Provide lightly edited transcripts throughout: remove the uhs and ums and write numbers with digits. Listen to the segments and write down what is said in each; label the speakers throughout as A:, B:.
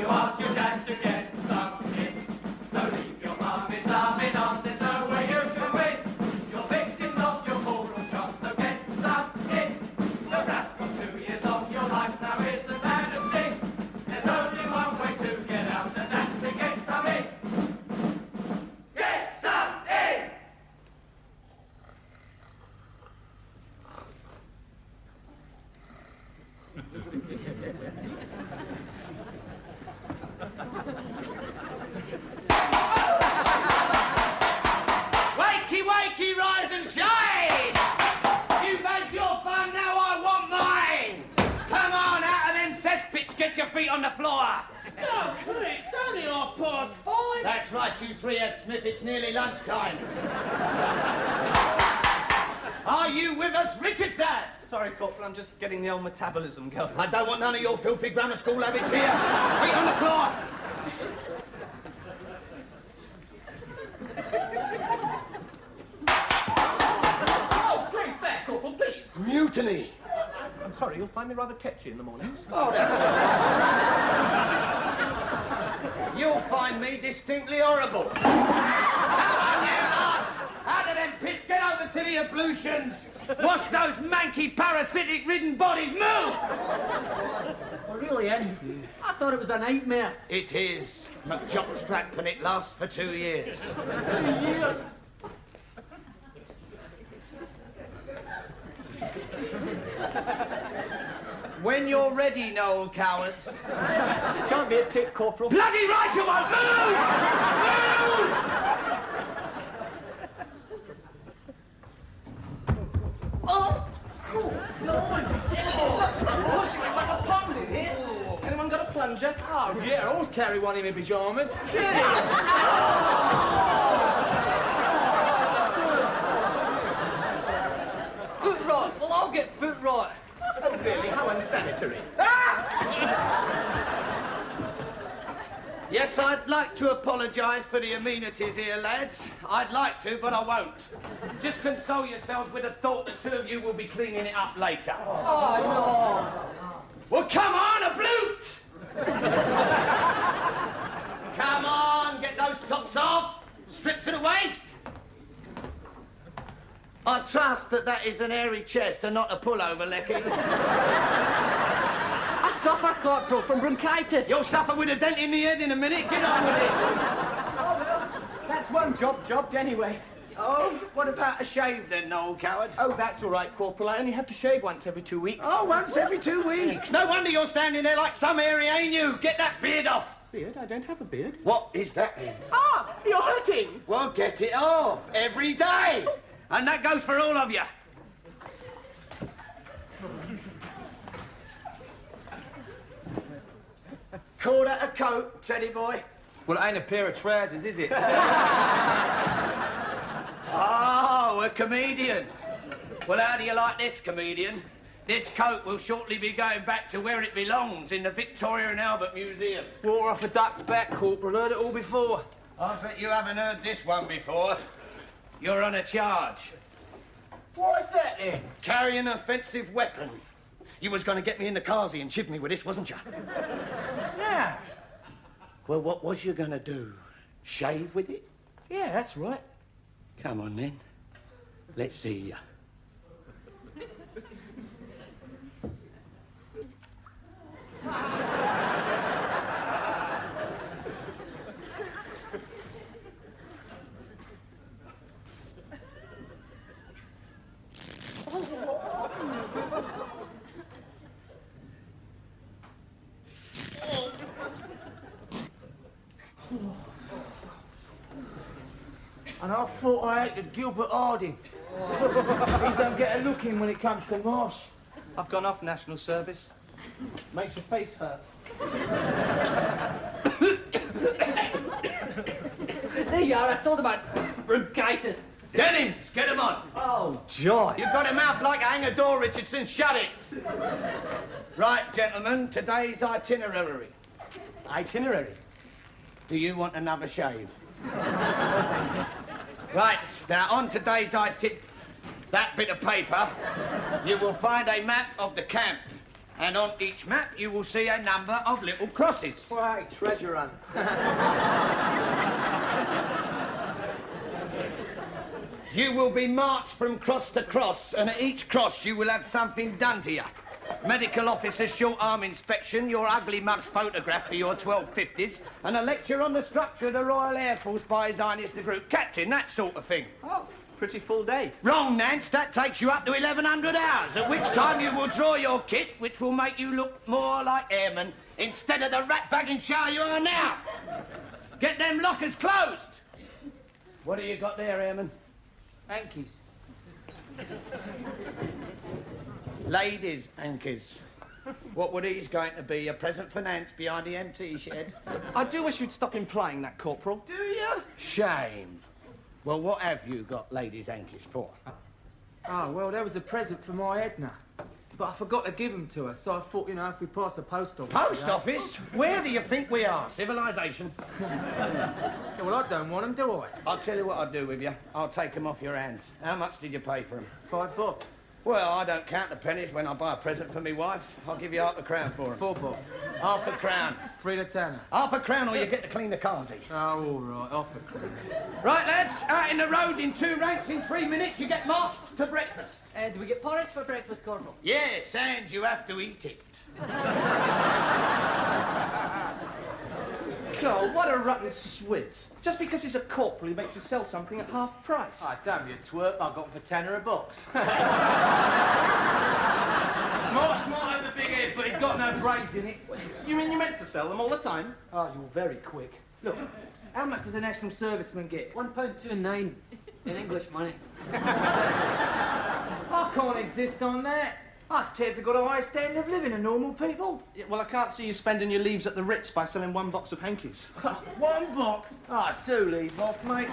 A: to ask your dad to get some in. So leave your mummies loving on, there's no way you can win. You're victims of your ballroom job, so get some in. The rap's got 2 years of your life, now here's the man to sing. There's only one way to get out, and that's to get some in. Get some in!
B: Wakey, wakey, rise and shine! You've had your fun, now I want mine! Come on, out of them cesspits, get your feet on the floor!
C: Stop, it's only 5:30.
B: That's right, you three-head Smith, it's nearly lunchtime. Are you with us, Richardson?
D: Sorry, Corporal, I'm just getting the old metabolism going.
B: I don't want none of your filthy grammar school habits here. Feet on the floor!
C: Oh, great fair, Corporal, please.
B: Mutiny!
D: I'm sorry, you'll find me rather tetchy in the mornings.
B: Oh, that's all right. You'll find me distinctly horrible. Come on, you lot! Out of them pits, get over to the ablutions! Wash those manky, parasitic-ridden bodies, move!
E: Oh, really, Ed? I thought it was a nightmare.
B: It is, McJockstrap, and it lasts for 2 years.
E: 2 years?
B: When you're ready, Noel Coward.
E: Shan't be a tick, Corporal.
B: Bloody right you won't! Move! Move!
D: Oh, cool. Look, stop pushing. It's like a pond in here. Anyone got a plunger?
C: Oh, yeah, I always carry one in my pyjamas.
E: Foot right. Well, I'll get foot right.
D: Oh, really? How unsanitary.
B: Yes, I'd like to apologise for the amenities here, lads. I'd like to, but I won't. Just console yourselves with the thought the two of you will be cleaning it up later.
E: Oh, no.
B: Well, come on, a blute! Come on, get those tops off. Strip to the waist. I trust that is an airy chest and not a pullover, Lecky.
E: I suffer, Corporal, from bronchitis.
B: You'll suffer with a dent in the head in a minute. Get on with it.
C: That's one job jobbed anyway.
B: Oh, what about a shave then, Noel Coward?
C: Oh, that's all right, Corporal. I only have to shave once every 2 weeks.
B: Oh, once every 2 weeks. No wonder you're standing there like some airy, ain't you? Get that beard off.
C: Beard? I don't have a beard.
B: What is that then?
C: Ah, you're hurting.
B: Well, get it off every day. And that goes for all of you. Call that a coat, Teddy boy?
C: Well, it ain't a pair of trousers, is it?
B: Oh, a comedian. Well, how do you like this, comedian? This coat will shortly be going back to where it belongs, in the Victoria and Albert Museum.
C: Water off a duck's back, Corporal. Heard it all before.
B: I bet you haven't heard this one before. You're on a charge.
C: What's that then?
B: Carrying an offensive weapon. You was going to get me in the carsy and chiv me with this, wasn't you?
C: Yeah.
B: Well, what was you going to do? Shave with it?
C: Yeah, that's right.
B: Come on, then. Let's see you.
C: And I thought I hated Gilbert Harding. He don't get a look in when it comes to marsh.
D: I've gone off national service.
C: Makes your face hurt.
E: There you are. I told about bronchitis.
B: Denims, get him on.
D: Oh, joy.
B: You've got a mouth like a hangar door, Richardson. Shut it. Right, gentlemen, today's itinerary.
D: Itinerary.
B: Do you want another shave? Right, now on today's that bit of paper, you will find a map of the camp. And on each map, you will see a number of little crosses.
C: Right, treasure hunt.
B: You will be marched from cross to cross, and at each cross you will have something done to you. Medical officer's short arm inspection, your ugly mug's photograph for your 1250s, and a lecture on the structure of the Royal Air Force by His Highness the Group Captain, that sort of thing.
D: Oh, pretty full day.
B: Wrong, Nance. That takes you up to 1100 hours, at which time you will draw your kit, which will make you look more like airmen instead of the rat-bagging show you are now. Get them lockers closed. What have you got there, airman?
C: Hankies.
B: Ladies' hankies. What were these going to be? A present for Nance behind the MT shed?
D: I do wish you'd stop implying that, Corporal.
B: Do you? Shame. Well, what have you got ladies' hankies for?
C: Oh, well, there was a present for my Edna. But I forgot to give them to her, so I thought, you know, if we passed the post office...
B: Post office? Where do you think we are? Civilization?
C: Yeah, well, I don't want them, do I?
B: I'll tell you what I'll do with you. I'll take them off your hands. How much did you pay for them?
C: £5.
B: Well, I don't count the pennies when I buy a present for me wife. I'll give you half a crown for them.
C: £4.
B: Half a crown.
C: 3 to 10.
B: Half a crown or you get to clean the carsy.
C: Oh, all right, off a crown.
B: Right, lads, out in the road in 2 ranks in 3 minutes, you get marched to breakfast.
E: Do we get porridge for breakfast, Corporal?
B: Yes, and you have to eat it.
D: God, what a rotten swizz. Just because he's a corporal, he makes you sell something at half price.
C: Oh, damn you, twerp. I got them for tenner a box. Marsh might have a big head, but he's got no brains in it.
D: You mean you meant to sell them all the time?
C: Oh, you're very quick. Look, how much does a national serviceman get?
E: £1.29 in English money.
C: I can't exist on that. Us Teds have got a higher standard of living than normal people.
D: Yeah, well, I can't see you spending your leaves at the Ritz by selling 1 box of hankies.
C: 1 box? Oh, do leave off, mate.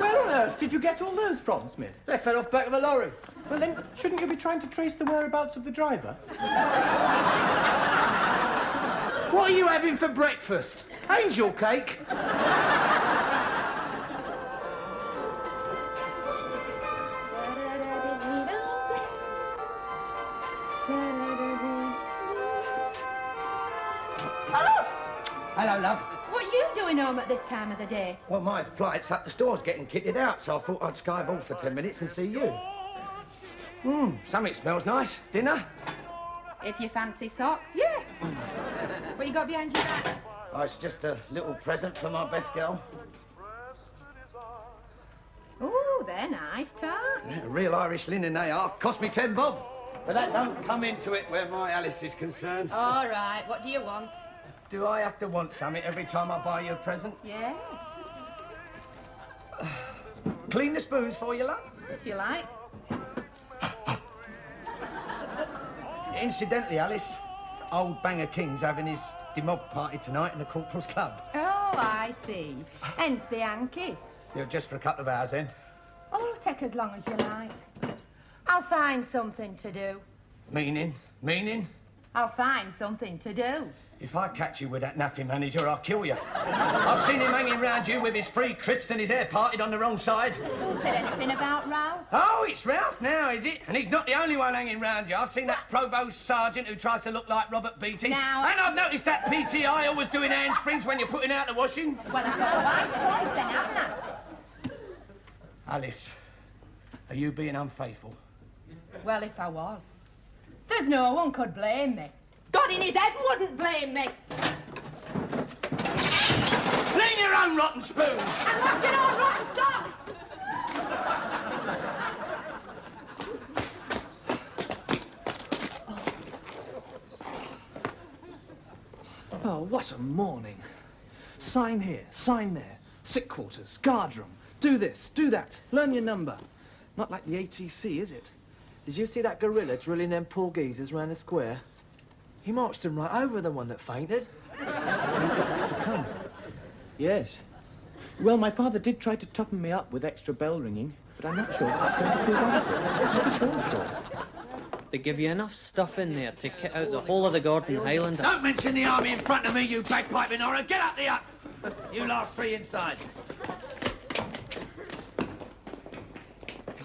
F: Where on earth did you get all those from, Smith?
C: They fell off back of a lorry.
F: Well, then, shouldn't you be trying to trace the whereabouts of the driver?
C: What are you having for breakfast? Angel cake?
B: Hello, love.
G: What are you doing home at this time of the day?
B: Well, my flight's up the stores getting kitted out, so I thought I'd skyboard for 10 minutes and see you. Something smells nice. Dinner?
G: If you fancy socks, yes. What you got behind your back?
B: Oh, it's just a little present for my best girl.
G: Ooh, they're nice, tart.
B: Yeah, real Irish linen they are. Cost me 10 bob. But that don't come into it where my Alice is concerned.
G: All right, what do you want?
B: Do I have to want something every time I buy you a present?
G: Yes,
B: Clean the spoons for you, love.
G: if you like.
B: Incidentally, Alice, old Banger King's having his demob party tonight in the Corporal's Club.
G: Oh, I see. Hence the Yankees.
B: Yeah, just for a couple of hours, then.
G: Oh, take as long as you like. I'll find something to do.
B: Meaning? Meaning?
G: I'll find something to do.
B: If I catch you with that naffy manager, I'll kill you. I've seen him hanging round you with his free crips and his hair parted on the wrong side.
G: Who said anything about Ralph?
B: Oh, it's Ralph now, is it? And he's not the only one hanging round you. I've seen that provost sergeant who tries to look like Robert Beatty.
G: Now-
B: And I've noticed that PTI always doing handsprings when you're putting out the washing.
G: Well, I've got a right choice then, haven't I?
B: Alice, are you being unfaithful?
G: Well, if I was. There's no one could blame me. God in his head wouldn't blame me.
B: Clean your own rotten spoons!
G: And wash your own rotten socks.
D: Oh, what a morning. Sign here, sign there. Sick quarters, guard room. Do this, do that. Learn your number. Not like the ATC, is it?
C: Did you see that gorilla drilling them poor geezers round the square? He marched them right over the one that fainted.
D: You've got that to come.
C: Yes.
F: Well, my father did try to toughen me up with extra bell ringing, but I'm not sure that's going to prove adequate. Not at all sure.
E: They give you enough stuff in there to kit out the whole of the Gordon Highlanders.
B: Don't mention the army in front of me, you bagpiping horror. Get up the up. You last 3 inside.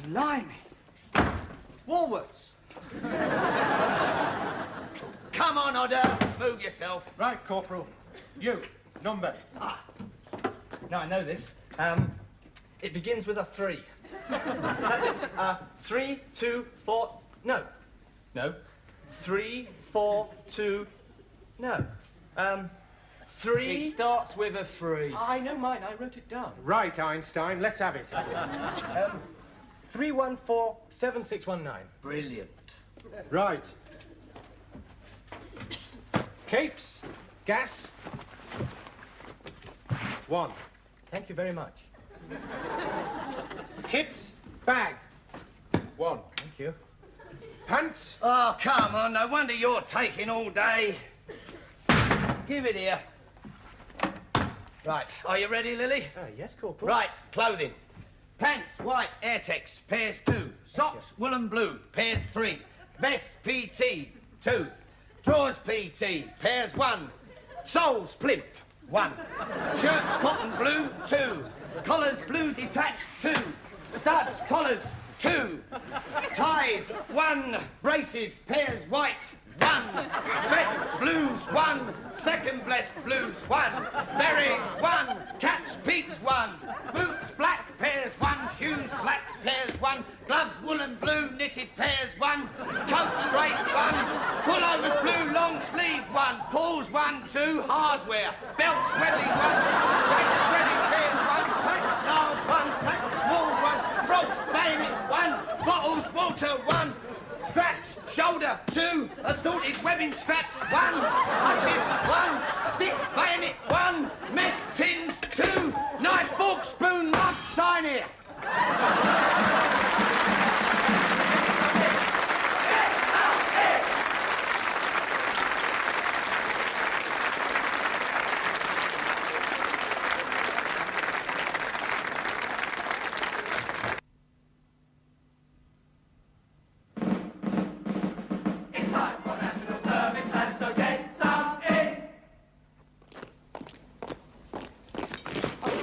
D: Blimey. Woolworths.
B: come on, Odder. Move yourself.
H: Right, Corporal. You, number.
D: Now I know this. It begins with a 3. That's it. 3, 2, 4. No. 3, 4, 2. No. 3.
C: It starts with a 3.
F: I know mine. I wrote it down.
H: Right, Einstein, let's have it.
D: 3147619.
B: Brilliant.
H: Right. Capes, gas. 1.
D: Thank you very much.
H: Kit, bag. 1.
D: Thank you.
H: Pants.
B: Oh, come on. No wonder you're taking all day. Give it here. Right. Are you ready, Lily?
D: Yes, Corporal.
B: Right. Clothing. Pants, white, Airtex, pairs 2. Socks, woolen blue, pairs 3. Vest, PT, 2. Drawers, PT, pairs 1. Soles, plimp, 1. Shirts, cotton blue, 2. Collars, blue, detached, 2. Studs, collars, 2. Ties, 1. Braces, pairs white, 1. Best blues, 1. Second blessed blues, 1. Berets, 1. Caps, peaked, 1. Boots, black, pairs 1. Shoes, black, pairs 1. Gloves, woolen blue, knitted, pairs 1. Coats, great, 1. Pullovers, blue, long sleeve, 1. Pulls, 1, 2. Hardware. Belts, webbing, 1. Gaiters, webbing, pairs 1. Packs, large, 1. Packs, small, 1. Frogs, bayonet, 1. Bottles, water, 1. Straps, shoulder, 2. Assorted webbing straps, 1. Hussif, 1. Stick, bayonet, 1. Mess tins, 2. Knife, fork, spoon, mug, sign here.
A: It's time for national service, and so get some in.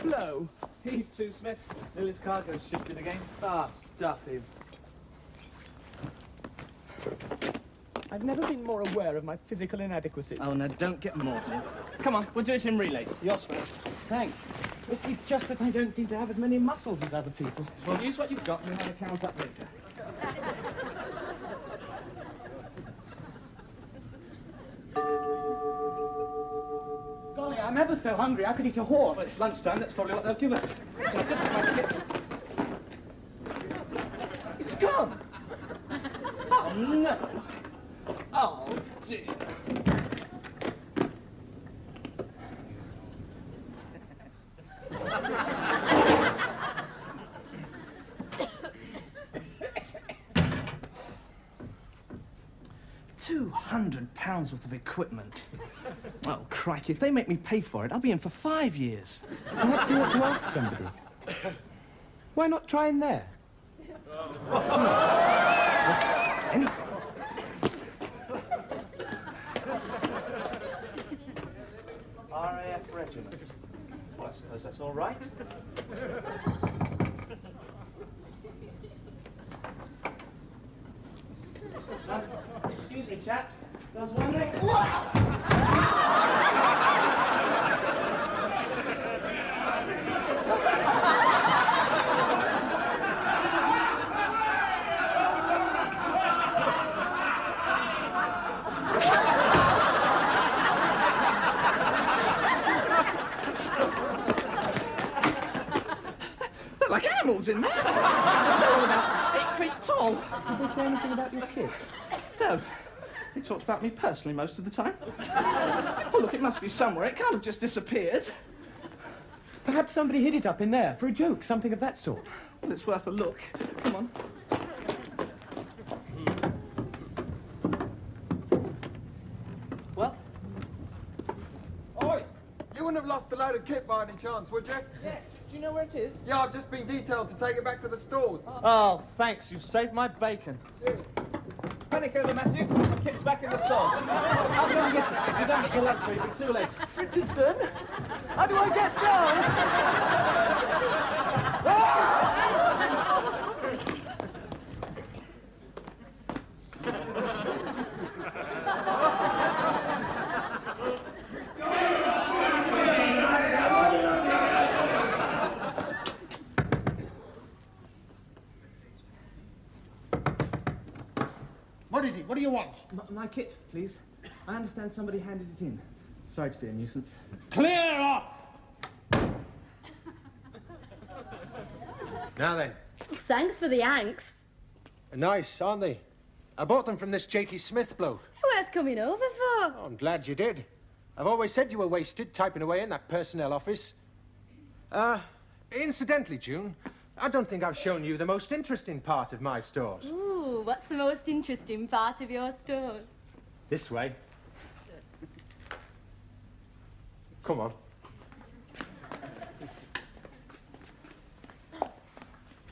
D: Hello. Heave to, Smith. Lily's cargo's shifted again.
C: Ah, stuff him.
F: I've never been more aware of my physical inadequacies.
D: Oh, no, don't get maudlin. Come on, we'll do it in relays. Yours first.
F: Thanks. It's just that I don't seem to have as many muscles as other people.
D: Well, use what you've got and we'll have a count up later.
F: Golly, I'm ever so hungry. I could eat a horse.
D: Well, it's lunchtime. That's probably what they'll give us. So I'll just get my kit. It's gone. Oh, no. Oh, dear. £200 worth of equipment. Oh, crikey, if they make me pay for it, I'll be in for 5 years.
F: Perhaps you ought to ask somebody. Why not try in there?
D: Anything. RAF regiment. Well, I suppose that's all right. Excuse me, chaps. I was wondering... They're like animals in there. They're all about 8 feet tall.
F: Did they say anything about your kid?
D: No. They talked about me personally most of the time. Well, look, it must be somewhere. It can't have just disappeared.
F: Perhaps somebody hid it up in there for a joke, something of that sort.
D: Well, it's worth a look. Come on. Well?
I: Oi! You wouldn't have lost a load of kit by any chance, would you?
F: Yes. Do you know where it is?
I: Yeah, I've just been detailed to take it back to the stores.
C: Oh, thanks. You've saved my bacon.
D: Panic over, Matthew. My kit's back in the stores.
C: I'll go and get it. If you don't get your lunch, it'll be too late.
D: Richardson? How do I get down? My kit, please. I understand somebody handed it in. Sorry to be a nuisance.
B: Clear off!
H: Now then.
J: Thanks for the Yanks.
H: Nice, aren't they? I bought them from this Jakey Smith bloke.
J: Worth coming over for.
H: Oh, I'm glad you did. I've always said you were wasted typing away in that personnel office. Incidentally, June, I don't think I've shown you the most interesting part of my stores.
J: Ooh, what's the most interesting part of your stores?
H: This way. Come on.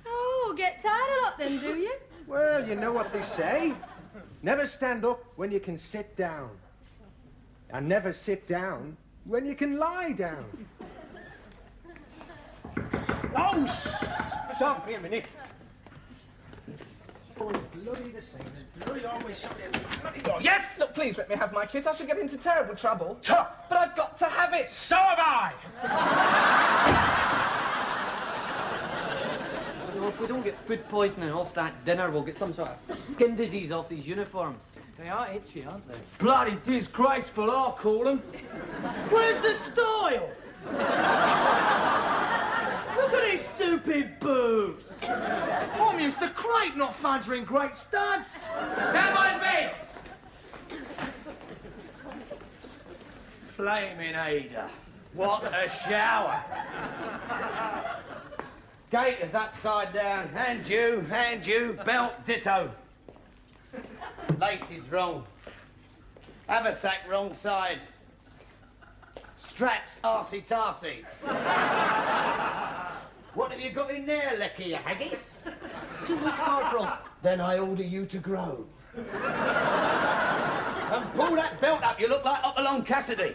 J: Oh, get tired a lot then, do you?
H: Well, you know what they say. Never stand up when you can sit down. And never sit down when you can lie down. Oh, stop me a minute. Oh, bloody the same. There's bloody always something. Bloody God.
D: Yes! Look, please let me have my kit. I shall get into terrible trouble.
H: Tough.
D: But I've got to have it.
H: So have I.
E: Well, if we don't get food poisoning off that dinner, we'll get some sort of skin disease off these uniforms.
C: They are itchy, aren't they?
D: Bloody disgraceful, I'll call them.
C: Where's the style? Look at these stupid boots. I'm used to crate, not fudgering great studs.
B: Stand by beds! Flaming Ada. What a shower. Gate is upside down. Hand you. Belt ditto. Lace is wrong. Haversack wrong side. Straps arsey-tarsey. What have you got in there, Lecky, you haggis?
E: Too much, Corporal.
B: Then I order you to grow. And pull that belt up, you look like Hopalong Cassidy.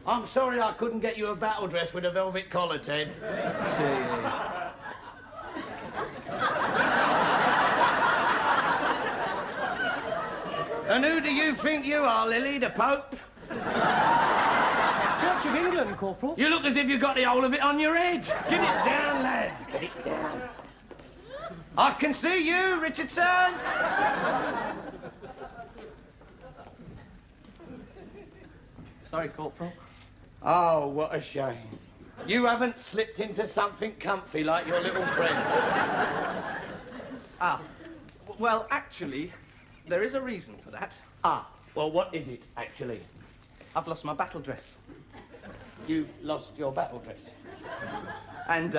B: I'm sorry I couldn't get you a battle dress with a velvet collar, Ted. And who do you think you are, Lily, the Pope?
D: Church of England, Corporal.
B: You look as if you've got the whole of it on your head. Get it down, lads. Get it down. I can see you, Richardson.
D: Sorry, Corporal.
B: Oh, what a shame. You haven't slipped into something comfy like your little friend.
D: Well, actually, there is a reason for that.
B: Well, what is it, actually?
D: I've lost my battle dress.
B: You've lost your battle dress.
D: And,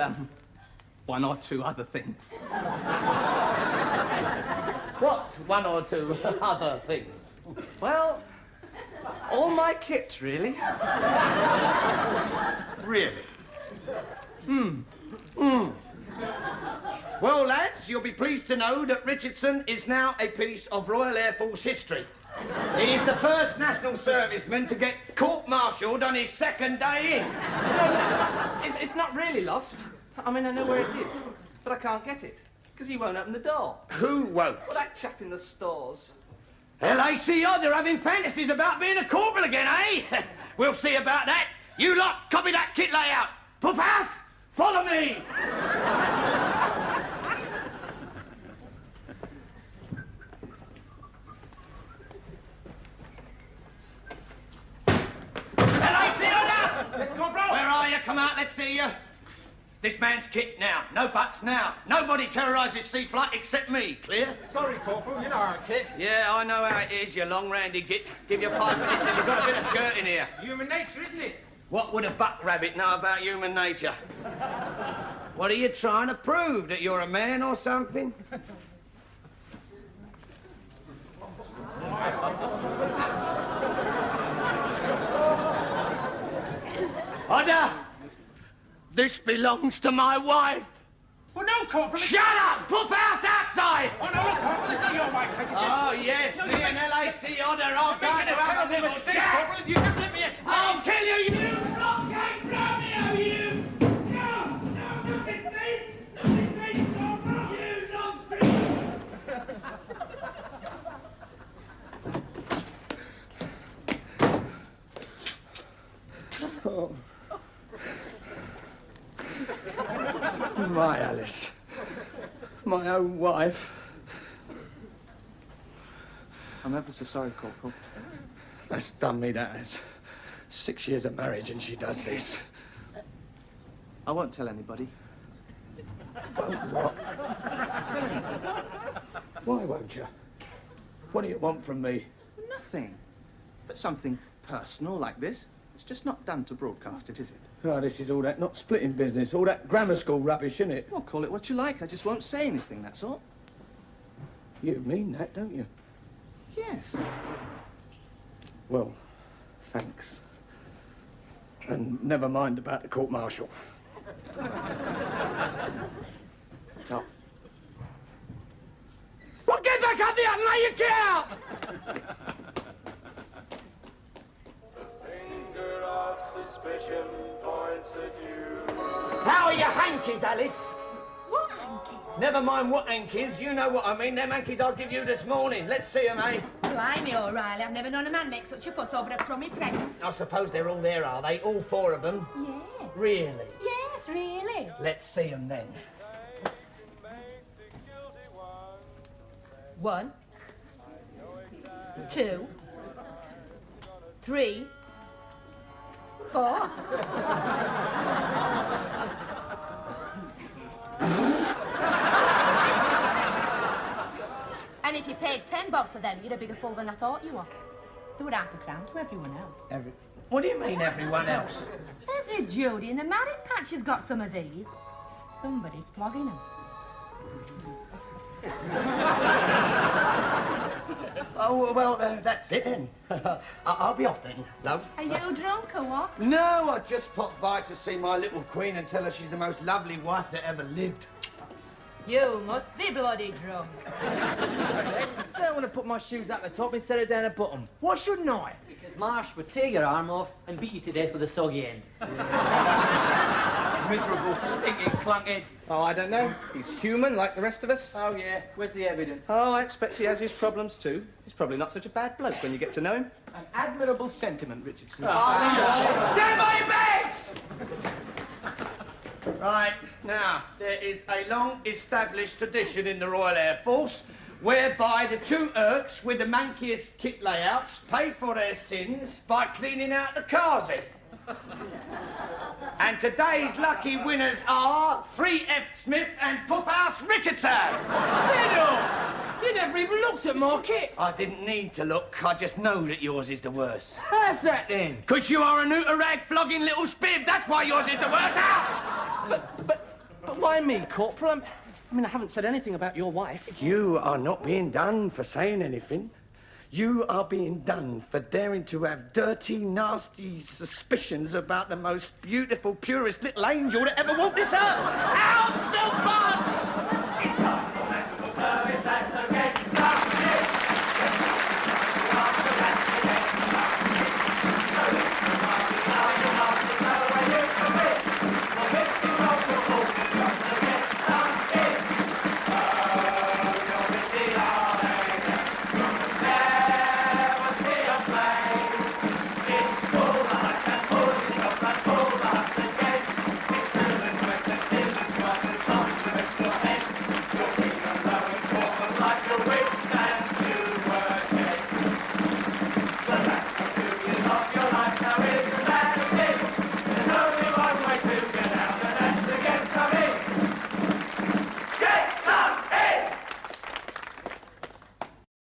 D: one or two other things.
B: What one or two other things?
D: Well, all my kit, really.
B: Really? Well, lads, you'll be pleased to know that Richardson is now a piece of Royal Air Force history. He is the first national serviceman to get court-martialed on his second day in.
D: It's not really lost. I mean, I know where it is, but I can't get it, because he won't open the door.
B: Who won't?
D: Well, that chap in the stores.
B: LACO, they're having fantasies about being a corporal again, eh? We'll see about that. You lot, copy that kit layout. Puffhouse, follow me. LACO,
C: Let's go, bro.
B: where are you? Come out, let's see you. This man's kit now. No buts now. Nobody terrorises sea flight except me. Clear?
H: Sorry, Corporal, you know how it is.
B: Yeah, I know how it is, you long randy git. Give you 5 minutes and you've got a bit of skirt in here.
H: Human nature, isn't it?
B: What would a buck rabbit know about human nature? What are you trying to prove? That you're a man or something? Order! This belongs to my wife.
H: Well, no, Corporal.
B: Shut up! Puffhouse outside!
H: Oh, no, look, Corporal, it's not your wife. Take it,
B: Oh, yes, me and LAC Order are going to have a little chat.
H: If you just let me explain.
B: I'll kill you, you rock-cake Romeo, you! No, nothing, please! Nothing, please, Corporal! You lobster! My Alice. My own wife.
D: I'm ever so sorry, Corporal.
B: That's done me, that has. 6 years of marriage and she does this.
D: I won't tell anybody.
B: What? Why won't you? What do you want from me?
D: Nothing. But something personal like this. It's just not done to broadcast it, is it?
B: Oh, this is all that not splitting business, all that grammar school rubbish, isn't it?
D: Well, call it what you like. I just won't say anything, that's all.
B: You mean that, don't you?
D: Yes.
B: Well, thanks. And never mind about the court-martial.
D: Top.
B: Well, get back up there and lay your kit out!
A: Finger of suspicion points at you.
B: How are your hankies, Alice?
G: What hankies?
B: Never mind what hankies, you know what I mean. Them hankies I'll give you this morning. Let's see 'em, eh?
G: Blimey, O'Reilly, I've never known a man make such a fuss over a crummy present.
B: I suppose they're all there, are they? All 4 of them?
G: Yeah.
B: Really?
G: Yes, really.
B: Let's see 'em then.
G: 1, 2, 3, 4. And if you paid 10 bob for them, you're a bigger fool than I thought you were. They were half a crown to everyone else.
B: What do you mean, everyone else?
G: Every Judy in the married patch has got some of these. Somebody's flogging them.
B: Oh, well, that's it then. I'll be off then, love.
G: Are you drunk or what?
B: No, I just popped by to see my little queen and tell her she's the most lovely wife that ever lived.
G: You must be bloody drunk.
C: Say I want to put my shoes at the top instead of down the bottom. Why shouldn't I?
E: Because Marsh would tear your arm off and beat you to death with a soggy end.
C: Miserable, stinking clunkhead.
D: Oh, I don't know. He's human like the rest of us.
C: Oh, yeah. Where's the evidence?
D: Oh, I expect he has his problems too. He's probably not such a bad bloke when you get to know him.
C: An admirable sentiment, Richardson.
B: Stand by your beds! Right, now, there is a long-established tradition in the Royal Air Force whereby the 2 Urks with the mankiest kit layouts pay for their sins by cleaning out the carsy. And today's lucky winners are 3F Smith and Puffhouse Richardson.
C: Fiddle! You never even looked at my kit.
B: I didn't need to look. I just know that yours is the worst.
C: How's that then?
B: Because you are a neuter-rag flogging little spiv. That's why yours is the worst. Out!
D: But why me, Corporal? I mean, I haven't said anything about your wife.
B: You are not being done for saying anything. You are being done for daring to have dirty, nasty suspicions about the most beautiful, purest little angel that ever walked this earth. Out the butt!